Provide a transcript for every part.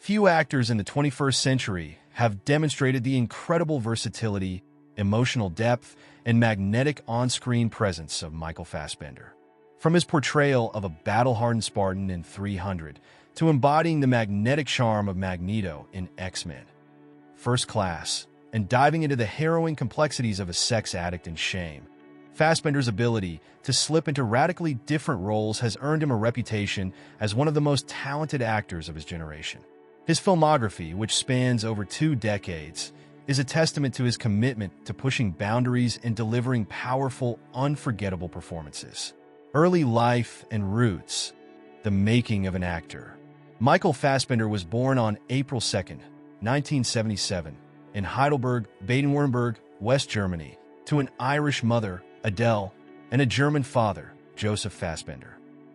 Few actors in the 21st century have demonstrated the incredible versatility, emotional depth, and magnetic on-screen presence of Michael Fassbender. From his portrayal of a battle-hardened Spartan in 300 to embodying the magnetic charm of Magneto in X-Men, First Class, and diving into the harrowing complexities of a sex addict in Shame, Fassbender's ability to slip into radically different roles has earned him a reputation as one of the most talented actors of his generation. His filmography, which spans over 2 decades, is a testament to his commitment to pushing boundaries and delivering powerful, unforgettable performances. Early life and roots. The making of an actor. Michael Fassbender was born on April 2, 1977, in Heidelberg, Baden-Württemberg, West Germany, to an Irish mother, Adele, and a German father, Joseph Fassbender.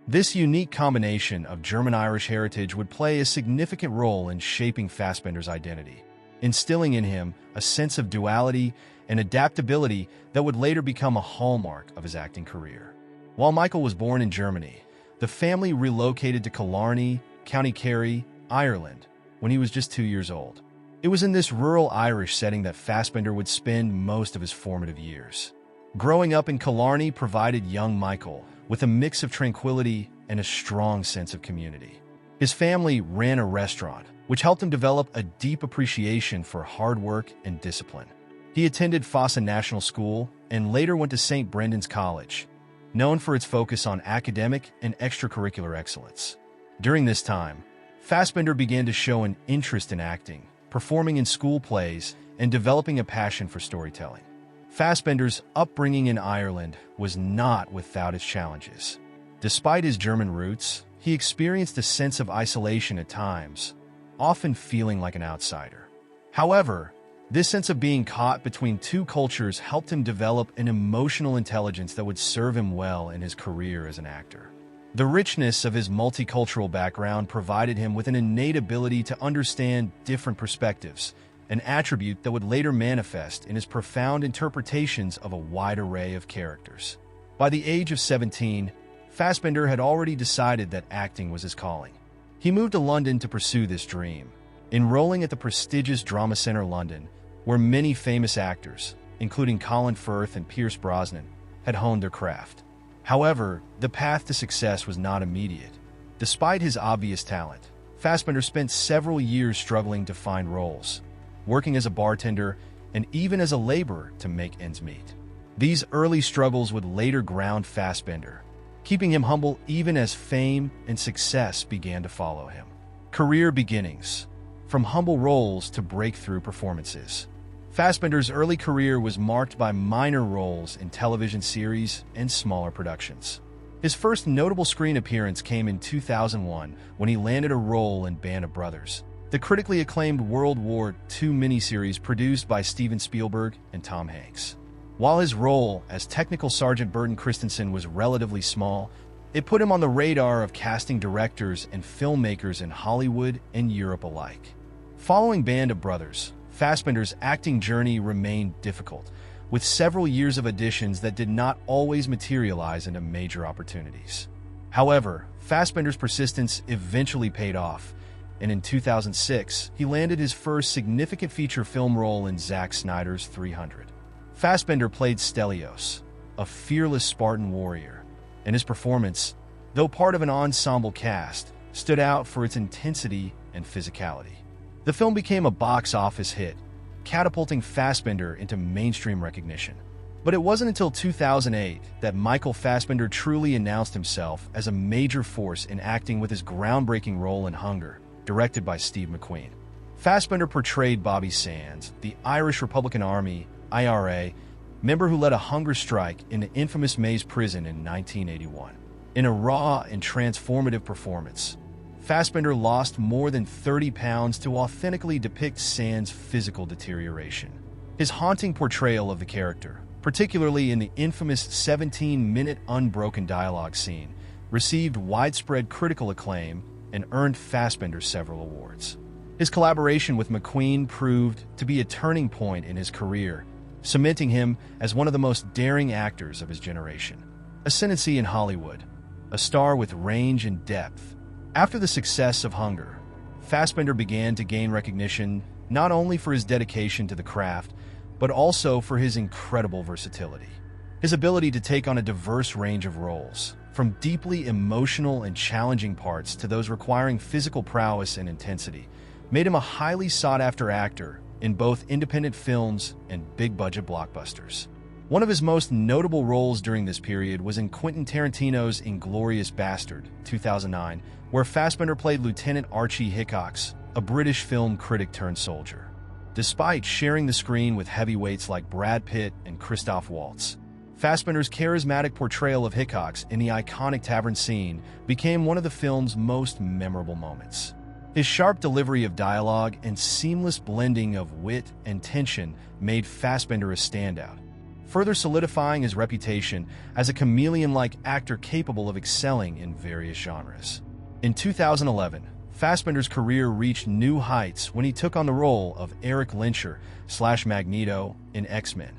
This unique combination of German-Irish heritage would play a significant role in shaping Fassbender's identity, instilling in him a sense of duality and adaptability that would later become a hallmark of his acting career. While Michael was born in Germany, the family relocated to Killarney, County Kerry, Ireland, when he was just 2 years old. It was in this rural Irish setting that Fassbender would spend most of his formative years. Growing up in Killarney provided young Michael with a mix of tranquility and a strong sense of community. His family ran a restaurant, which helped him develop a deep appreciation for hard work and discipline. He attended Fossa National School and later went to St. Brendan's College, known for its focus on academic and extracurricular excellence. During this time, Fassbender began to show an interest in acting, performing in school plays, and developing a passion for storytelling. Fassbender's upbringing in Ireland was not without its challenges. Despite his German roots, he experienced a sense of isolation at times, often feeling like an outsider. However, this sense of being caught between two cultures helped him develop an emotional intelligence that would serve him well in his career as an actor. The richness of his multicultural background provided him with an innate ability to understand different perspectives, an attribute that would later manifest in his profound interpretations of a wide array of characters. By the age of 17, Fassbender had already decided that acting was his calling. He moved to London to pursue this dream, enrolling at the prestigious Drama Centre London, where many famous actors, including Colin Firth and Pierce Brosnan, had honed their craft. However, the path to success was not immediate. Despite his obvious talent, Fassbender spent several years struggling to find roles, working as a bartender and even as a laborer to make ends meet. These early struggles would later ground Fassbender, keeping him humble even as fame and success began to follow him. Career beginnings. From humble roles to breakthrough performances. Fassbender's early career was marked by minor roles in television series and smaller productions. His first notable screen appearance came in 2001 when he landed a role in Band of Brothers, the critically acclaimed World War II miniseries produced by Steven Spielberg and Tom Hanks. While his role as Technical Sergeant Burton Christensen was relatively small, it put him on the radar of casting directors and filmmakers in Hollywood and Europe alike. Following Band of Brothers, Fassbender's acting journey remained difficult, with several years of auditions that did not always materialize into major opportunities. However, Fassbender's persistence eventually paid off, and in 2006, he landed his first significant feature film role in Zack Snyder's 300. Fassbender played Stelios, a fearless Spartan warrior, and his performance, though part of an ensemble cast, stood out for its intensity and physicality. The film became a box office hit, catapulting Fassbender into mainstream recognition. But it wasn't until 2008 that Michael Fassbender truly announced himself as a major force in acting with his groundbreaking role in Hunger, directed by Steve McQueen. Fassbender portrayed Bobby Sands, the Irish Republican Army, IRA, member who led a hunger strike in the infamous Maze Prison in 1981. In a raw and transformative performance, Fassbender lost more than 30 pounds to authentically depict Sands' physical deterioration. His haunting portrayal of the character, particularly in the infamous 17-minute unbroken dialogue scene, received widespread critical acclaim and earned Fassbender several awards. His collaboration with McQueen proved to be a turning point in his career, cementing him as one of the most daring actors of his generation. Ascendancy in Hollywood, a star with range and depth. After the success of Hunger, Fassbender began to gain recognition not only for his dedication to the craft, but also for his incredible versatility. His ability to take on a diverse range of roles, from deeply emotional and challenging parts to those requiring physical prowess and intensity, made him a highly sought-after actor in both independent films and big-budget blockbusters. One of his most notable roles during this period was in Quentin Tarantino's *Inglourious Bastard* 2009, where Fassbender played Lieutenant Archie Hickox, a British film critic turned soldier. Despite sharing the screen with heavyweights like Brad Pitt and Christoph Waltz, Fassbender's charismatic portrayal of Hickox in the iconic tavern scene became one of the film's most memorable moments. His sharp delivery of dialogue and seamless blending of wit and tension made Fassbender a standout, further solidifying his reputation as a chameleon-like actor capable of excelling in various genres. In 2011, Fassbender's career reached new heights when he took on the role of Eric Lyncher/Magneto in X-Men: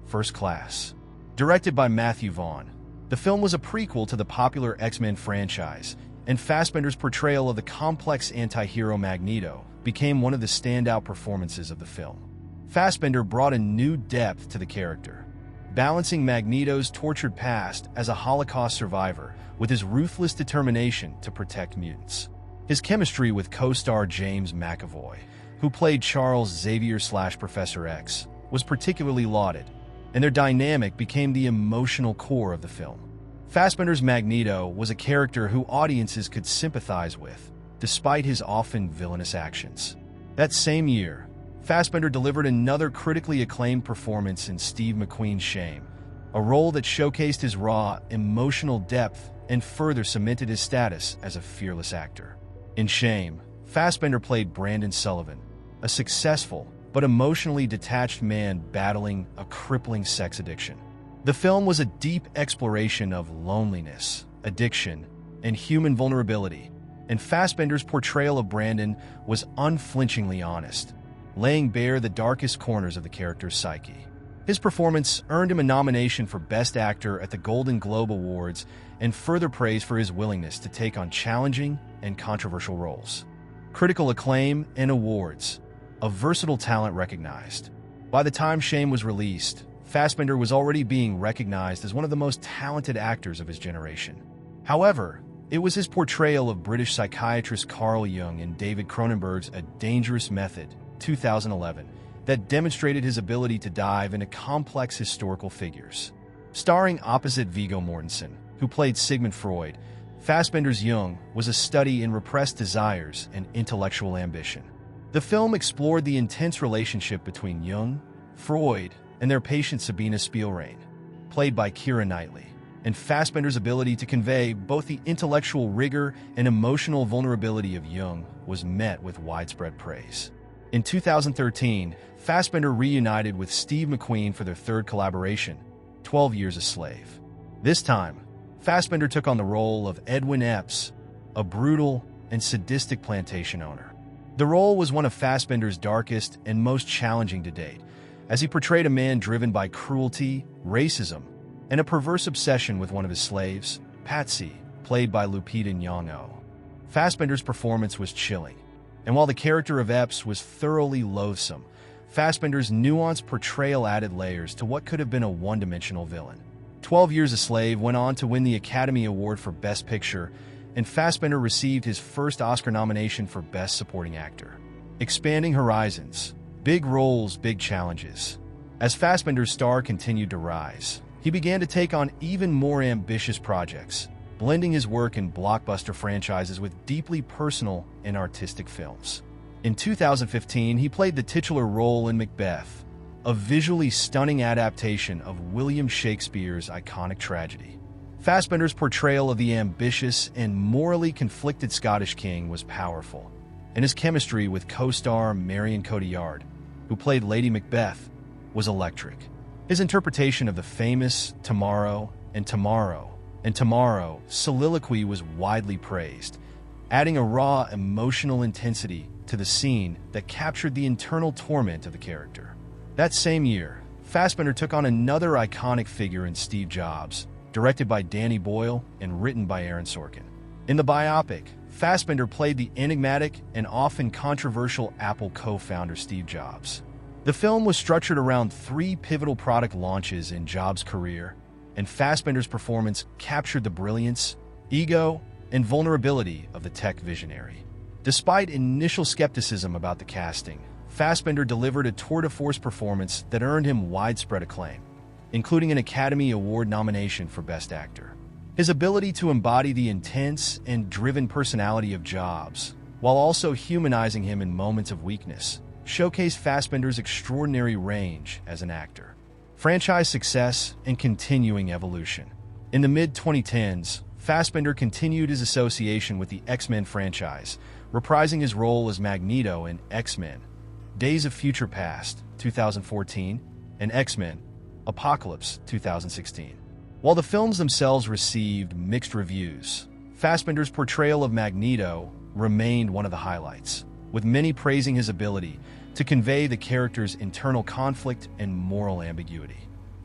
First Class. Directed by Matthew Vaughn, the film was a prequel to the popular X-Men franchise, and Fassbender's portrayal of the complex anti-hero Magneto became one of the standout performances of the film. Fassbender brought a new depth to the character, balancing Magneto's tortured past as a Holocaust survivor with his ruthless determination to protect mutants. His chemistry with co-star James McAvoy, who played Charles Xavier/Professor X, was particularly lauded, and their dynamic became the emotional core of the film. Fassbender's Magneto was a character who audiences could sympathize with, despite his often villainous actions. That same year, Fassbender delivered another critically acclaimed performance in Steve McQueen's *Shame*, a role that showcased his raw, emotional depth and further cemented his status as a fearless actor. In *Shame*, Fassbender played Brandon Sullivan, a successful but emotionally detached man battling a crippling sex addiction. The film was a deep exploration of loneliness, addiction, and human vulnerability, and Fassbender's portrayal of Brandon was unflinchingly honest, laying bare the darkest corners of the character's psyche. His performance earned him a nomination for Best Actor at the Golden Globe Awards and further praise for his willingness to take on challenging and controversial roles. Critical acclaim and awards, a versatile talent recognized. By the time *Shame* was released, Fassbender was already being recognized as one of the most talented actors of his generation. However, it was his portrayal of British psychiatrist Carl Jung in David Cronenberg's *A Dangerous Method* 2011 that demonstrated his ability to dive into complex historical figures. Starring opposite Viggo Mortensen, who played Sigmund Freud, Fassbender's Jung was a study in repressed desires and intellectual ambition. The film explored the intense relationship between Jung, Freud, and their patient Sabina Spielrein, played by Keira Knightley, and Fassbender's ability to convey both the intellectual rigor and emotional vulnerability of Jung was met with widespread praise. In 2013, Fassbender reunited with Steve McQueen for their third collaboration, 12 Years a Slave. This time, Fassbender took on the role of Edwin Epps, a brutal and sadistic plantation owner. The role was one of Fassbender's darkest and most challenging to date, as he portrayed a man driven by cruelty, racism, and a perverse obsession with one of his slaves, Patsy, played by Lupita Nyong'o. Fassbender's performance was chilling, and while the character of Epps was thoroughly loathsome, Fassbender's nuanced portrayal added layers to what could have been a one-dimensional villain. 12 Years a Slave went on to win the Academy Award for Best Picture, and Fassbender received his first Oscar nomination for Best Supporting Actor. Expanding horizons, big roles, big challenges. As Fassbender's star continued to rise, he began to take on even more ambitious projects, blending his work in blockbuster franchises with deeply personal and artistic films. In 2015, he played the titular role in Macbeth, a visually stunning adaptation of William Shakespeare's iconic tragedy. Fassbender's portrayal of the ambitious and morally conflicted Scottish king was powerful, and his chemistry with co-star Marion Cotillard, who played Lady Macbeth, was electric. His interpretation of the famous Tomorrow and Tomorrow and Tomorrow soliloquy was widely praised, adding a raw emotional intensity to the scene that captured the internal torment of the character. That same year, Fassbender took on another iconic figure in Steve Jobs, directed by Danny Boyle and written by Aaron Sorkin. In the biopic, Fassbender played the enigmatic and often controversial Apple co-founder Steve Jobs. The film was structured around 3 pivotal product launches in Jobs' career, and Fassbender's performance captured the brilliance, ego, and vulnerability of the tech visionary. Despite initial skepticism about the casting, Fassbender delivered a tour-de-force performance that earned him widespread acclaim, including an Academy Award nomination for Best Actor. His ability to embody the intense and driven personality of Jobs, while also humanizing him in moments of weakness, showcased Fassbender's extraordinary range as an actor. Franchise success and continuing evolution. In the mid-2010s, Fassbender continued his association with the X-Men franchise, reprising his role as Magneto in X-Men, Days of Future Past, 2014, and X-Men, Apocalypse, 2016. While the films themselves received mixed reviews, Fassbender's portrayal of Magneto remained one of the highlights, with many praising his ability to convey the character's internal conflict and moral ambiguity.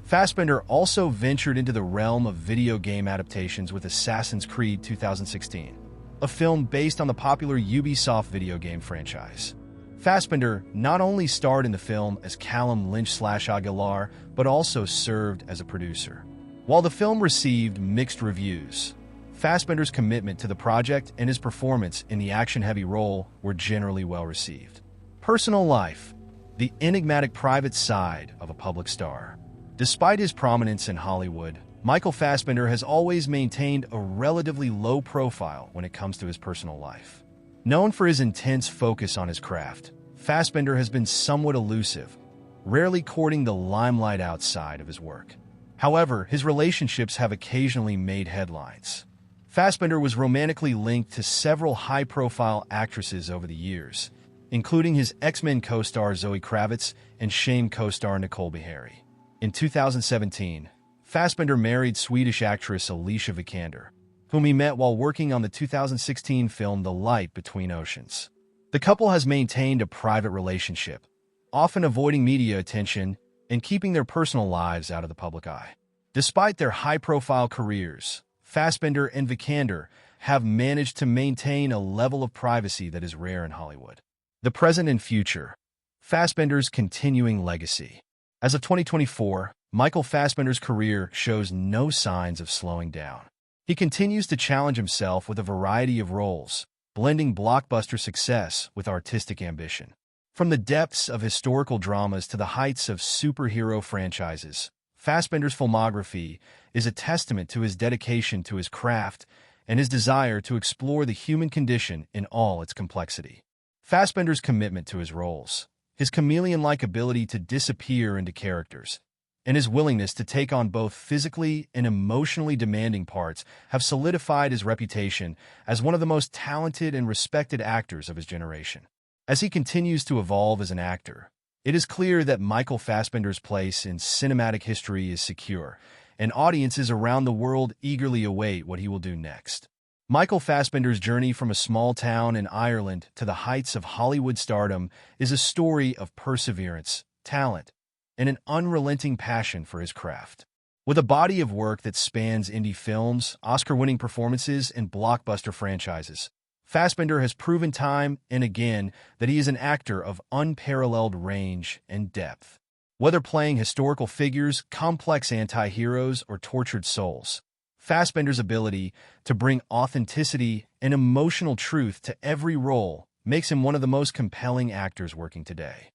Fassbender also ventured into the realm of video game adaptations with Assassin's Creed 2016, a film based on the popular Ubisoft video game franchise. Fassbender not only starred in the film as Callum Lynch/Aguilar, but also served as a producer. While the film received mixed reviews, Fassbender's commitment to the project and his performance in the action-heavy role were generally well received. Personal life, the enigmatic private side of a public star. Despite his prominence in Hollywood, Michael Fassbender has always maintained a relatively low profile when it comes to his personal life. Known for his intense focus on his craft, Fassbender has been somewhat elusive, rarely courting the limelight outside of his work. However, his relationships have occasionally made headlines. Fassbender was romantically linked to several high-profile actresses over the years, including his X-Men co-star Zoe Kravitz and Shame co-star Nicole Beharie. In 2017, Fassbender married Swedish actress Alicia Vikander, whom he met while working on the 2016 film The Light Between Oceans. The couple has maintained a private relationship, often avoiding media attention and keeping their personal lives out of the public eye. Despite their high-profile careers, Fassbender and Vikander have managed to maintain a level of privacy that is rare in Hollywood. The present and future. Fassbender's continuing legacy. As of 2024, Michael Fassbender's career shows no signs of slowing down. He continues to challenge himself with a variety of roles, blending blockbuster success with artistic ambition. From the depths of historical dramas to the heights of superhero franchises, Fassbender's filmography is a testament to his dedication to his craft and his desire to explore the human condition in all its complexity. Fassbender's commitment to his roles, his chameleon-like ability to disappear into characters, and his willingness to take on both physically and emotionally demanding parts have solidified his reputation as one of the most talented and respected actors of his generation. As he continues to evolve as an actor, it is clear that Michael Fassbender's place in cinematic history is secure, and audiences around the world eagerly await what he will do next. Michael Fassbender's journey from a small town in Ireland to the heights of Hollywood stardom is a story of perseverance, talent, and an unrelenting passion for his craft. With a body of work that spans indie films, Oscar-winning performances, and blockbuster franchises, Fassbender has proven time and again that he is an actor of unparalleled range and depth. Whether playing historical figures, complex anti-heroes, or tortured souls, Fassbender's ability to bring authenticity and emotional truth to every role makes him one of the most compelling actors working today.